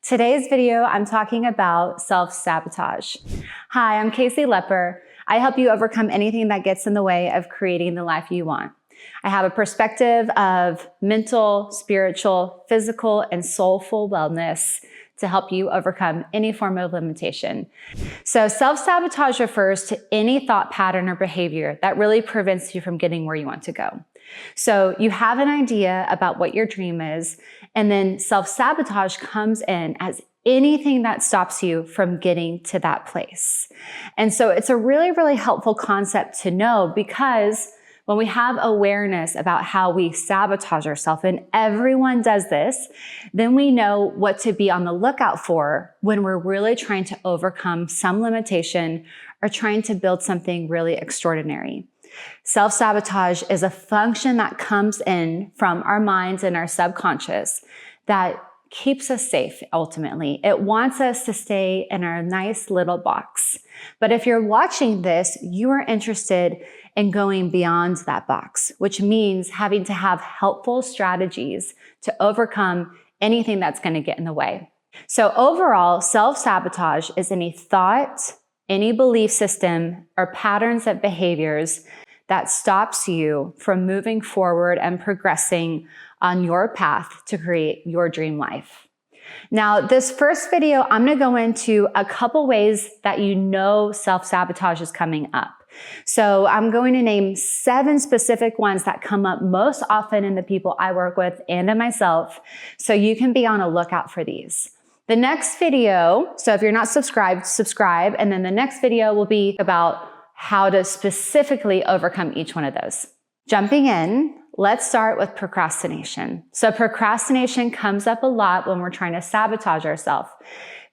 Today's video, I'm talking about self-sabotage. Hi, I'm Casey Lepper. I help you overcome anything that gets in the way of creating the life you want. I have a perspective of mental, spiritual, physical, and soulful wellness to help you overcome any form of limitation. So self-sabotage refers to any thought pattern or behavior that really prevents you from getting where you want to go. So you have an idea about what your dream is, and then self-sabotage comes in as anything that stops you from getting to that place. And so it's a really, really helpful concept to know, because when we have awareness about how we sabotage ourselves, and everyone does this, then we know what to be on the lookout for when we're really trying to overcome some limitation or trying to build something really extraordinary. Self-sabotage is a function that comes in from our minds and our subconscious that keeps us safe, ultimately. It wants us to stay in our nice little box. But if you're watching this, you are interested in going beyond that box, which means having to have helpful strategies to overcome anything that's going to get in the way. So overall, self-sabotage is any thought, any belief system, or patterns of behaviors that stops you from moving forward and progressing on your path to create your dream life. Now, this first video, I'm going to go into a couple ways that you know self-sabotage is coming up. So I'm going to name 7 specific ones that come up most often in the people I work with and in myself, so you can be on a lookout for these. The next video, so if you're not subscribed, subscribe, and then the next video will be about how to specifically overcome each one of those. Jumping in, let's start with procrastination. So procrastination comes up a lot when we're trying to sabotage ourselves,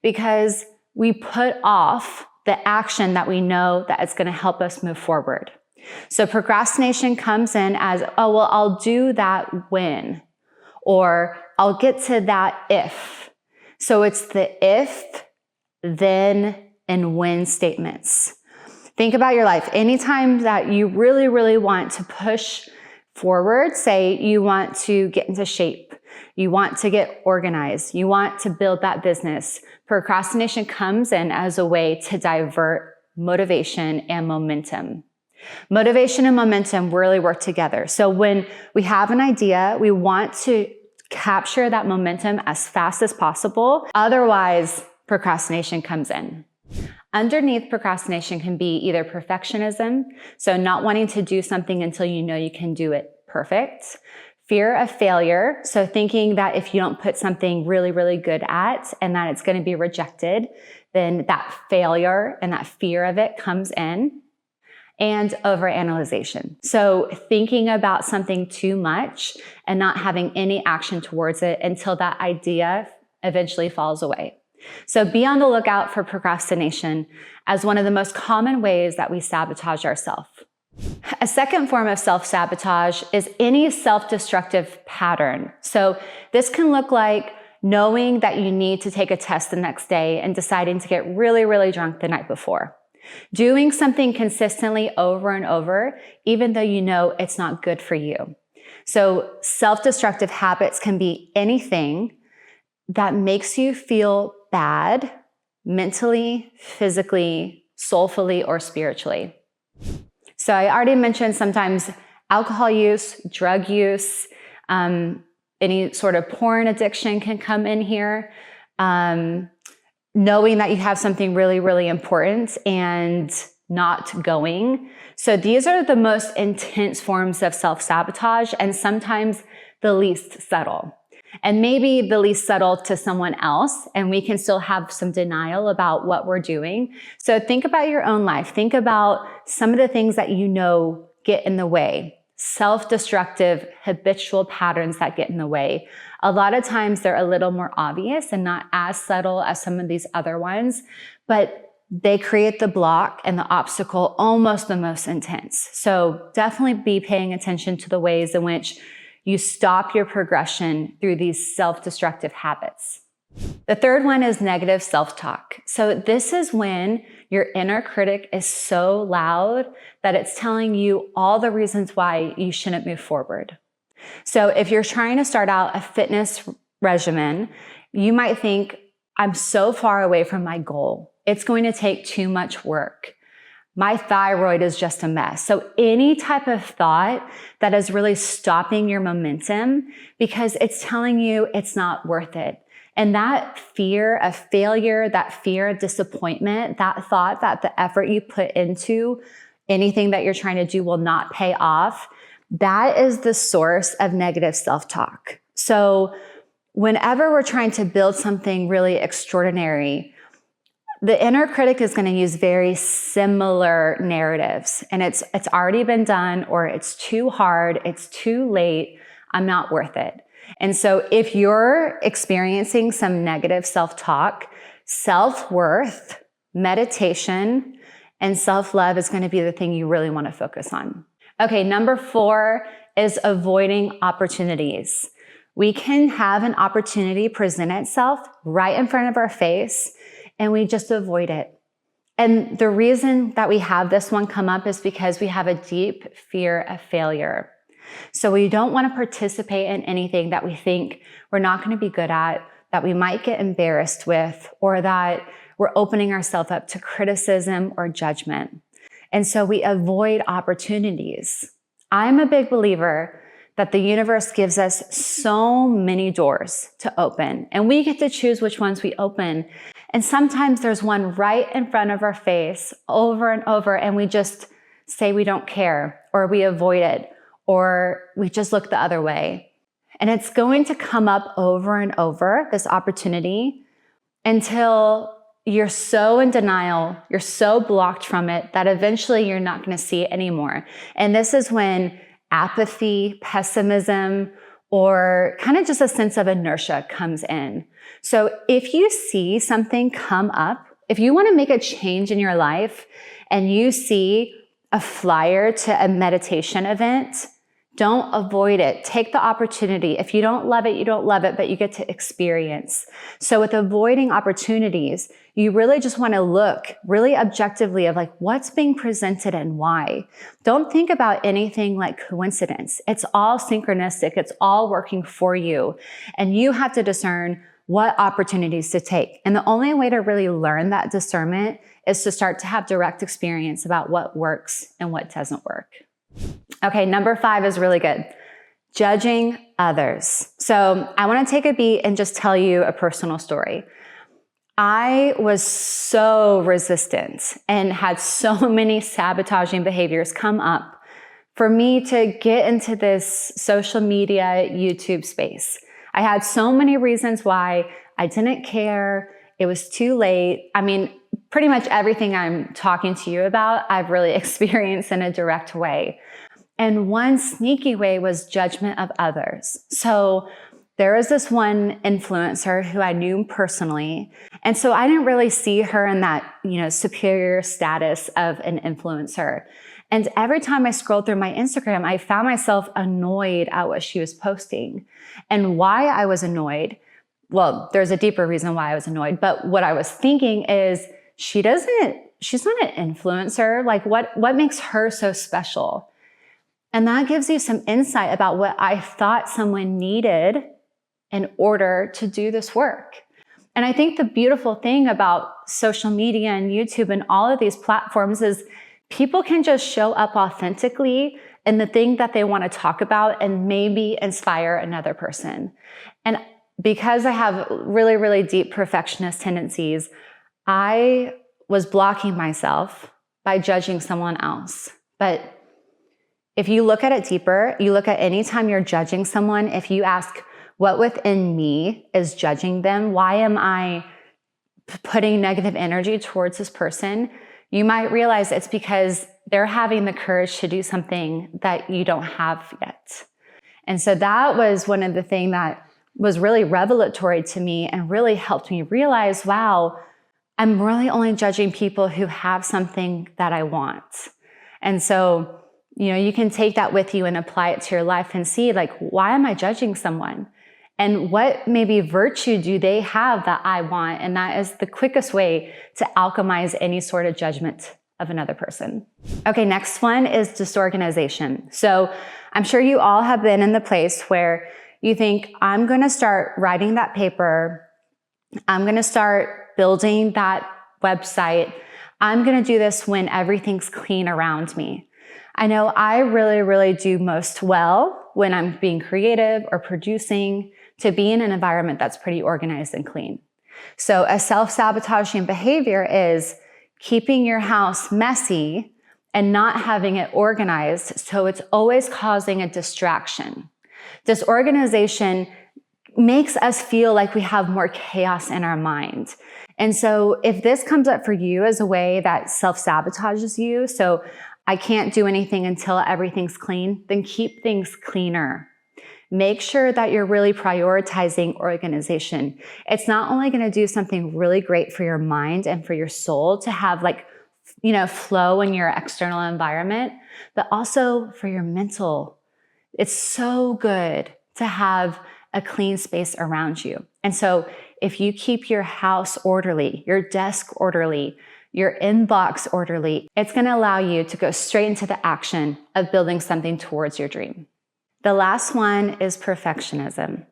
because we put off the action that we know that it's going to help us move forward. So procrastination comes in as, oh, well, I'll do that when, or I'll get to that if. So it's the if, then, and when statements. Think about your life. Anytime that you really, really want to push forward, say you want to get into shape, you want to get organized, you want to build that business, procrastination comes in as a way to divert motivation and momentum. Motivation and momentum really work together. So when we have an idea, we want to capture that momentum as fast as possible. Otherwise, procrastination comes in. Underneath procrastination can be either perfectionism, so not wanting to do something until you know you can do it perfect. Fear of failure, so thinking that if you don't put something really, really good at and that it's going to be rejected, then that failure and that fear of it comes in. And overanalyzation. So thinking about something too much and not having any action towards it until that idea eventually falls away. So be on the lookout for procrastination as one of the most common ways that we sabotage ourselves. A second form of self-sabotage is any self-destructive pattern. So this can look like knowing that you need to take a test the next day and deciding to get really, really drunk the night before. Doing something consistently over and over, even though you know it's not good for you. So self-destructive habits can be anything that makes you feel bad mentally, physically, soulfully, or spiritually. So I already mentioned sometimes alcohol use, drug use, any sort of porn addiction can come in here. Knowing that you have something really, really important and not going. So these are the most intense forms of self-sabotage, and sometimes the least subtle. And maybe the least subtle to someone else, and we can still have some denial about what we're doing. So think about your own life. Think about some of the things that you know get in the way. Self-destructive, habitual patterns that get in the way. A lot of times they're a little more obvious and not as subtle as some of these other ones, but they create the block and the obstacle almost the most intense. So definitely be paying attention to the ways in which you stop your progression through these self-destructive habits. The third one is negative self-talk. So this is when your inner critic is so loud that it's telling you all the reasons why you shouldn't move forward. So if you're trying to start out a fitness regimen, you might think, I'm so far away from my goal. It's going to take too much work. My thyroid is just a mess. So any type of thought that is really stopping your momentum because it's telling you it's not worth it. And that fear of failure, that fear of disappointment, that thought that the effort you put into anything that you're trying to do will not pay off, that is the source of negative self-talk. So whenever we're trying to build something really extraordinary, the inner critic is going to use very similar narratives, and it's already been done, or it's too hard, it's too late, I'm not worth it. And so if you're experiencing some negative self-talk, self-worth, meditation, and self-love is going to be the thing you really want to focus on. Okay, number 4 is avoiding opportunities. We can have an opportunity present itself right in front of our face, and we just avoid it. And the reason that we have this one come up is because we have a deep fear of failure. So we don't want to participate in anything that we think we're not going to be good at, that we might get embarrassed with, or that we're opening ourselves up to criticism or judgment. And so we avoid opportunities. I'm a big believer that the universe gives us so many doors to open, and we get to choose which ones we open. And sometimes there's one right in front of our face over and over, and we just say we don't care, or we avoid it, or we just look the other way. And it's going to come up over and over, this opportunity, until you're so in denial, you're so blocked from it that eventually you're not going to see it anymore. And this is when apathy, pessimism, or kind of just a sense of inertia comes in. So if you see something come up, if you want to make a change in your life and you see a flyer to a meditation event, don't avoid it. Take the opportunity. If you don't love it, you don't love it, but you get to experience. So with avoiding opportunities, you really just want to look really objectively of like what's being presented and why. Don't think about anything like coincidence. It's all synchronistic. It's all working for you. And you have to discern what opportunities to take. And the only way to really learn that discernment is to start to have direct experience about what works and what doesn't work. Okay, number 5 is really good. Judging others. So I want to take a beat and just tell you a personal story. I was so resistant and had so many sabotaging behaviors come up for me to get into this social media, YouTube space. I had so many reasons why I didn't care. It was too late. I mean, pretty much everything I'm talking to you about, I've really experienced in a direct way. And one sneaky way was judgment of others. So there was this one influencer who I knew personally. And so I didn't really see her in that, superior status of an influencer. And every time I scrolled through my Instagram, I found myself annoyed at what she was posting. And why I was annoyed, well, there's a deeper reason why I was annoyed, but what I was thinking is she's not an influencer. Like what makes her so special? And that gives you some insight about what I thought someone needed in order to do this work. And I think the beautiful thing about social media and YouTube and all of these platforms is people can just show up authentically in the thing that they want to talk about and maybe inspire another person. And because I have really, really deep perfectionist tendencies, I was blocking myself by judging someone else. But if you look at it deeper, you look at any time you're judging someone, if you ask, what within me is judging them? Why am I putting negative energy towards this person? You might realize it's because they're having the courage to do something that you don't have yet. And so that was one of the things that was really revelatory to me and really helped me realize, wow, I'm really only judging people who have something that I want. And so you can take that with you and apply it to your life and see, like, why am I judging someone? And what maybe virtue do they have that I want? And that is the quickest way to alchemize any sort of judgment of another person. Okay, next one is disorganization. So I'm sure you all have been in the place where you think, I'm going to start writing that paper I'm going to start building that website. I'm going to do this when everything's clean around me. I know I really, really do most well when I'm being creative or producing to be in an environment that's pretty organized and clean. So a self-sabotaging behavior is keeping your house messy and not having it organized, so it's always causing a distraction. Disorganization makes us feel like we have more chaos in our mind. And so if this comes up for you as a way that self-sabotages you, so I can't do anything until everything's clean, then keep things cleaner. Make sure that you're really prioritizing organization. It's not only going to do something really great for your mind and for your soul to have flow in your external environment, but also for your mental. It's so good to have a clean space around you. And so if you keep your house orderly, your desk orderly, your inbox orderly, it's going to allow you to go straight into the action of building something towards your dream. The last one is perfectionism.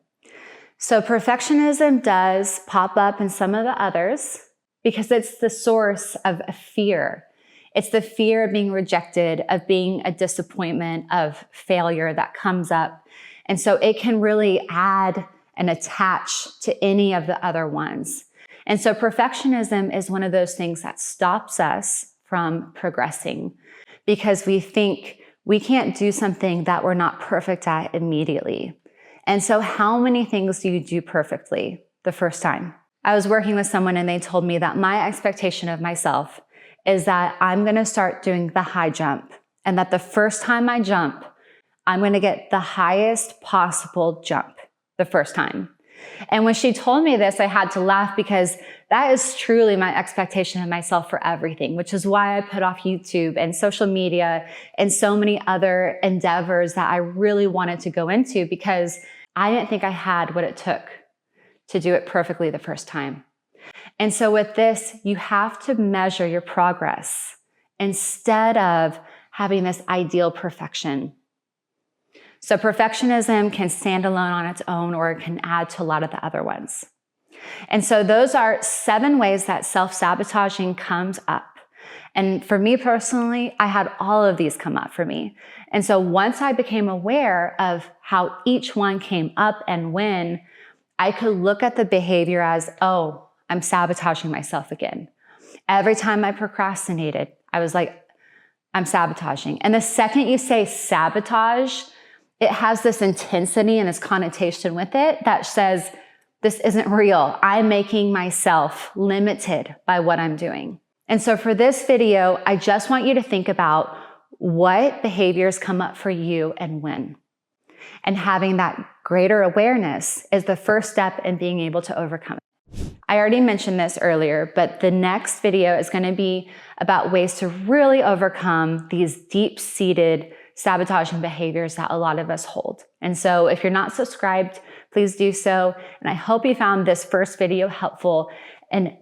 So perfectionism does pop up in some of the others because it's the source of a fear. It's the fear of being rejected, of being a disappointment, of failure that comes up. And so it can really add and attach to any of the other ones. And so perfectionism is one of those things that stops us from progressing because we think we can't do something that we're not perfect at immediately. And so how many things do you do perfectly the first time? I was working with someone and they told me that my expectation of myself is that I'm going to start doing the high jump and that the first time I jump, I'm going to get the highest possible jump the first time. And when she told me this, I had to laugh because that is truly my expectation of myself for everything, which is why I put off YouTube and social media and so many other endeavors that I really wanted to go into because I didn't think I had what it took to do it perfectly the first time. And so with this, you have to measure your progress instead of having this ideal perfection. So perfectionism can stand alone on its own or it can add to a lot of the other ones. And so those are 7 ways that self-sabotaging comes up. And for me personally, I had all of these come up for me. And so once I became aware of how each one came up and when, I could look at the behavior as, oh, I'm sabotaging myself again. Every time I procrastinated, I was like, I'm sabotaging. And the second you say sabotage, it has this intensity and this connotation with it that says, this isn't real. I'm making myself limited by what I'm doing. And so for this video, I just want you to think about what behaviors come up for you and when. And having that greater awareness is the first step in being able to overcome it. I already mentioned this earlier, but the next video is going to be about ways to really overcome these deep-seated sabotaging behaviors that a lot of us hold. And so if you're not subscribed, please do so. And I hope you found this first video helpful and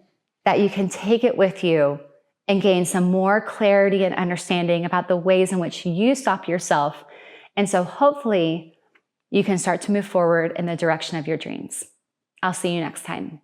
that you can take it with you and gain some more clarity and understanding about the ways in which you stop yourself. And so hopefully you can start to move forward in the direction of your dreams. I'll see you next time.